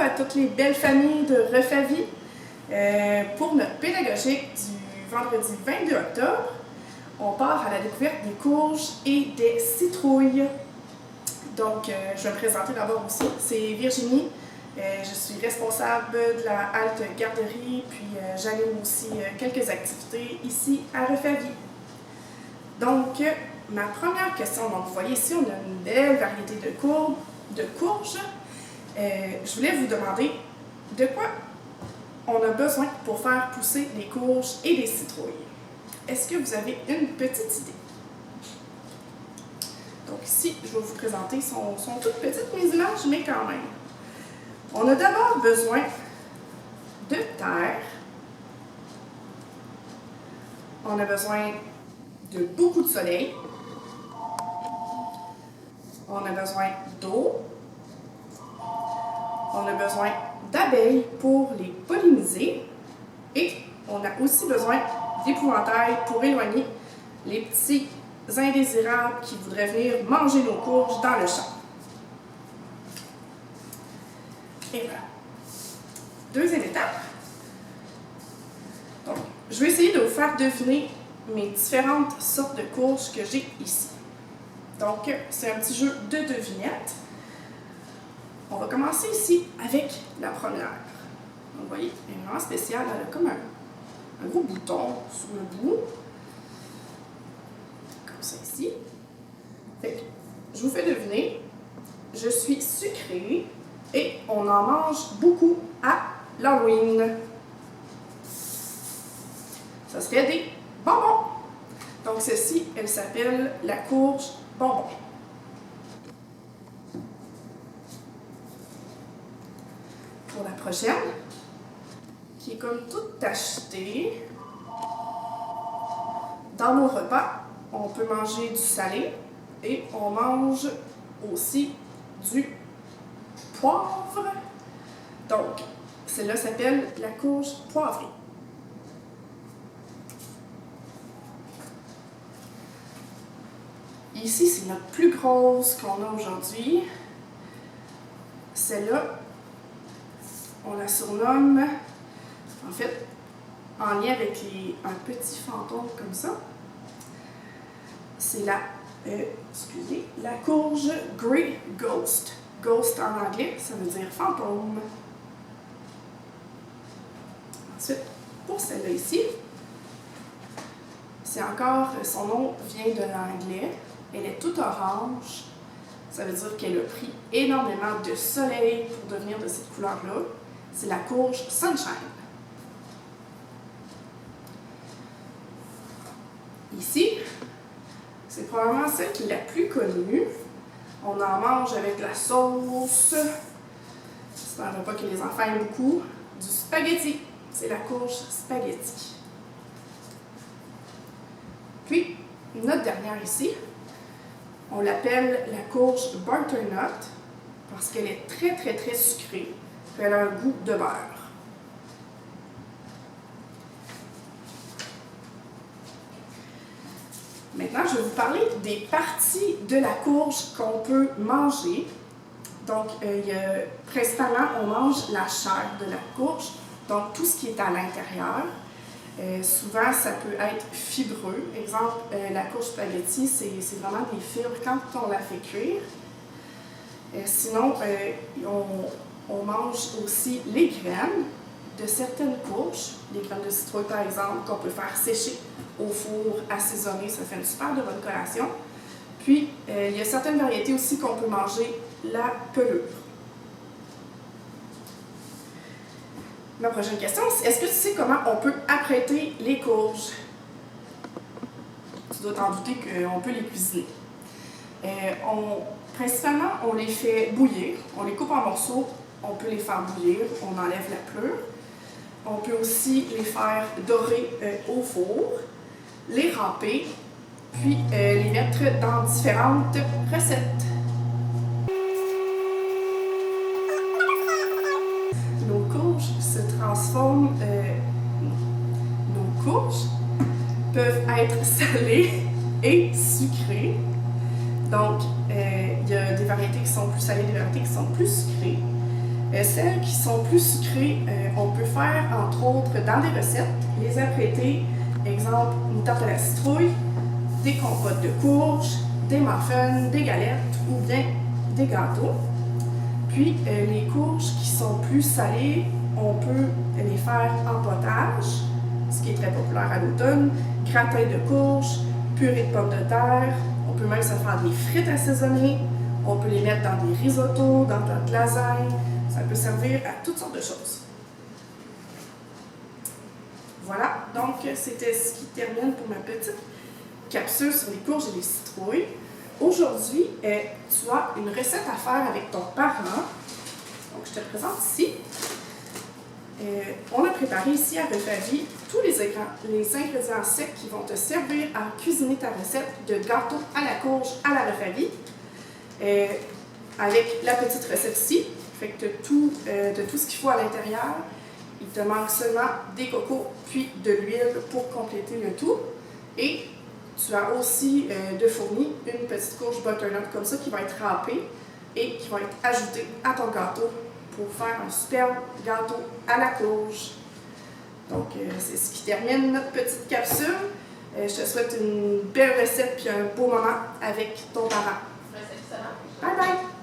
à toutes les belles familles de Refavie pour notre pédagogique du vendredi 22 octobre. On part à la découverte des courges et des citrouilles. Donc, je vais me présenter d'abord aussi. C'est Virginie. Je suis responsable de la halte garderie, puis j'anime aussi quelques activités ici à Refavie. Donc, ma première question, donc vous voyez ici, on a une belle variété de courges. Je voulais vous demander de quoi on a besoin pour faire pousser les courges et les citrouilles. Est-ce que vous avez une petite idée? Donc ici, je vais vous présenter, sont toutes petites mes images, mais quand même. On a d'abord besoin de terre. On a besoin de beaucoup de soleil. On a besoin d'eau. On a besoin d'abeilles pour les polliniser. Et on a aussi besoin d'épouvantail pour éloigner les petits indésirables qui voudraient venir manger nos courges dans le champ. Et voilà. Deuxième étape. Donc, je vais essayer de vous faire deviner mes différentes sortes de courges que j'ai ici. Donc, c'est un petit jeu de devinettes. On va commencer ici avec la première. Donc, vous voyez, elle est vraiment spéciale. Elle a comme un gros bouton sur le bout. Comme ça ici. Fait que, je vous fais deviner, je suis sucrée et on en mange beaucoup à l'Halloween. Ça serait des bonbons. Donc, celle-ci, elle s'appelle la courge bonbon. Pour la prochaine, qui est comme toute achetée, dans nos repas, on peut manger du salé et on mange aussi du poivre. Donc, celle-là s'appelle la courge poivrée. Ici, c'est notre plus grosse qu'on a aujourd'hui. Celle-là, on la surnomme, en fait, en lien avec un petit fantôme comme ça. C'est la courge Grey Ghost. Ghost en anglais, ça veut dire fantôme. Ensuite, pour celle-là ici, c'est encore, son nom vient de l'anglais. Elle est toute orange. Ça veut dire qu'elle a pris énormément de soleil pour devenir de cette couleur-là. C'est la courge Sunshine. Ici, c'est probablement celle qui est la plus connue. On en mange avec de la sauce. C'est un repas que les enfants aiment beaucoup. Du spaghetti. C'est la courge spaghetti. Puis, notre dernière ici, on l'appelle la courge butternut parce qu'elle est très, très, très sucrée. Elle a un goût de beurre. Maintenant, je vais vous parler des parties de la courge qu'on peut manger. Donc, principalement, on mange la chair de la courge, donc tout ce qui est à l'intérieur. Souvent, ça peut être fibreux. Exemple, la courge spaghetti, c'est vraiment des fibres quand on la fait cuire. Sinon, on mange aussi les graines de certaines courges, les graines de citrouille par exemple, qu'on peut faire sécher au four, assaisonner, ça fait une super de bonne collation. Puis, il y a certaines variétés aussi qu'on peut manger la pelure. Ma prochaine question, c'est est-ce que tu sais comment on peut apprêter les courges? Tu dois t'en douter qu'on peut les cuisiner. Principalement, on les fait bouillir, on les coupe en morceaux, on peut les faire bouillir, on enlève la pelure. On peut aussi les faire dorer au four, les râper, puis les mettre dans différentes recettes. Nos courges se transforment, nos courges peuvent être salées et sucrées. Donc, il y a des variétés qui sont plus salées, des variétés qui sont plus sucrées. Celles qui sont plus sucrées, on peut faire, entre autres, dans des recettes, les apprêter, exemple, une tarte à la citrouille, des compotes de courges, des muffins, des galettes ou bien des gâteaux. Puis, les courges qui sont plus salées, on peut les faire en potage, ce qui est très populaire à l'automne, gratin de courges, purée de pommes de terre, on peut même se faire des frites assaisonnées, on peut les mettre dans des risottos, dans notre lasagne, ça peut servir à toutes sortes de choses. Voilà, donc c'était ce qui termine pour ma petite capsule sur les courges et les citrouilles. Aujourd'hui, tu as une recette à faire avec ton parent. Donc, je te présente ici. On a préparé ici à Refavie tous les ingrédients secs qui vont te servir à cuisiner ta recette de gâteau à la courge à la Refavie. Avec la petite recette ici, fait que tu as tout ce qu'il faut à l'intérieur. Il te manque seulement des cocos puis de l'huile pour compléter le tout. Et tu as aussi de fourni une petite courge butternut comme ça qui va être râpée et qui va être ajoutée à ton gâteau pour faire un superbe gâteau à la courge. Donc, c'est ce qui termine notre petite capsule. Je te souhaite une belle recette puis un beau moment avec ton parent. Bye bye!